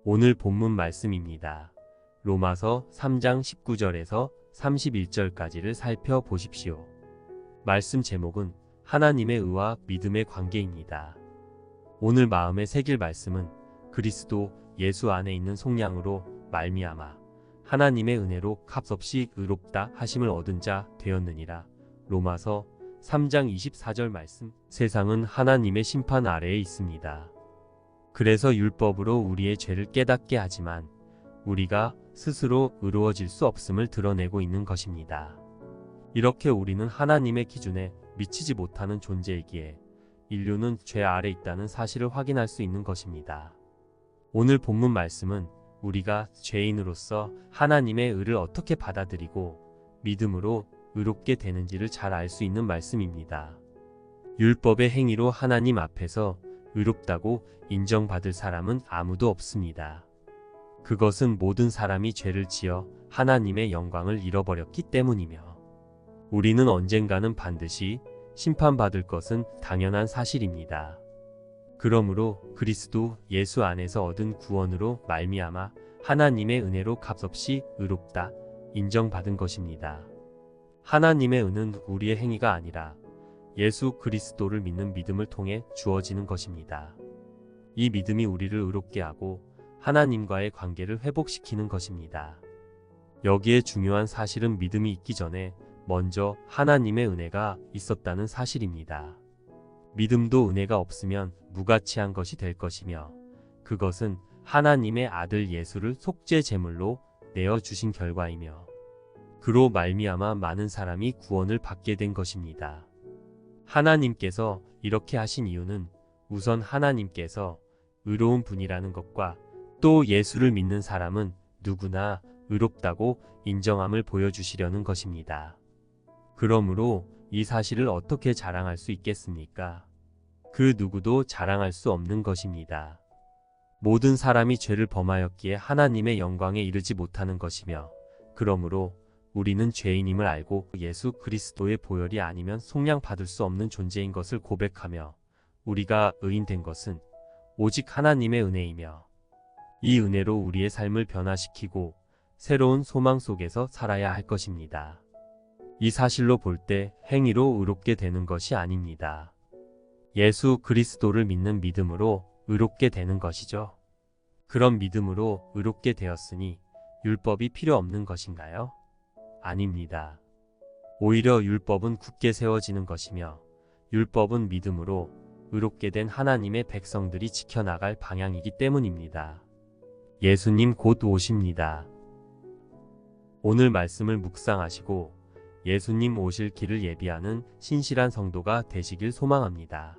오늘 본문 말씀입니다. 로마서 3장 19절에서 31절까지를 살펴보십시오. 말씀 제목은 하나님의 의와 믿음의 관계입니다. 오늘 마음에 새길 말씀은 그리스도 예수 안에 있는 속량으로 말미암아 하나님의 은혜로 값없이 의롭다 하심을 얻은 자 되었느니라. 로마서 3장 24절 말씀. 세상은 하나님의 심판 아래에 있습니다. 그래서 율법으로 우리의 죄를 깨닫게 하지만 우리가 스스로 의로워질 수 없음을 드러내고 있는 것입니다. 이렇게 우리는 하나님의 기준에 미치지 못하는 존재이기에 인류는 죄 아래 있다는 사실을 확인할 수 있는 것입니다. 오늘 본문 말씀은 우리가 죄인으로서 하나님의 의를 어떻게 받아들이고 믿음으로 의롭게 되는지를 잘 알 수 있는 말씀입니다. 율법의 행위로 하나님 앞에서 의롭다고 인정받을 사람은 아무도 없습니다. 그것은 모든 사람이 죄를 지어 하나님의 영광을 잃어버렸기 때문이며 우리는 언젠가는 반드시 심판받을 것은 당연한 사실입니다. 그러므로 그리스도 예수 안에서 얻은 구원으로 말미암아 하나님의 은혜로 값없이 의롭다 인정받은 것입니다. 하나님의 은은 우리의 행위가 아니라 예수 그리스도를 믿는 믿음을 통해 주어지는 것입니다. 이 믿음이 우리를 의롭게 하고 하나님과의 관계를 회복시키는 것입니다. 여기에 중요한 사실은 믿음이 있기 전에 먼저 하나님의 은혜가 있었다는 사실입니다. 믿음도 은혜가 없으면 무가치한 것이 될 것이며 그것은 하나님의 아들 예수를 속죄 제물로 내어주신 결과이며 그로 말미암아 많은 사람이 구원을 받게 된 것입니다. 하나님께서 이렇게 하신 이유는 우선 하나님께서 의로운 분이라는 것과 또 예수를 믿는 사람은 누구나 의롭다고 인정함을 보여주시려는 것입니다. 그러므로 이 사실을 어떻게 자랑할 수 있겠습니까? 그 누구도 자랑할 수 없는 것입니다. 모든 사람이 죄를 범하였기에 하나님의 영광에 이르지 못하는 것이며 그러므로 우리는 죄인임을 알고 예수 그리스도의 보혈이 아니면 속량받을 수 없는 존재인 것을 고백하며 우리가 의인된 것은 오직 하나님의 은혜이며 이 은혜로 우리의 삶을 변화시키고 새로운 소망 속에서 살아야 할 것입니다. 이 사실로 볼 때 행위로 의롭게 되는 것이 아닙니다. 예수 그리스도를 믿는 믿음으로 의롭게 되는 것이죠. 그런 믿음으로 의롭게 되었으니 율법이 필요 없는 것인가요? 아닙니다. 오히려 율법은 굳게 세워지는 것이며 율법은 믿음으로 의롭게 된 하나님의 백성들이 지켜나갈 방향이기 때문입니다. 예수님 곧 오십니다. 오늘 말씀을 묵상하시고 예수님 오실 길을 예비하는 신실한 성도가 되시길 소망합니다.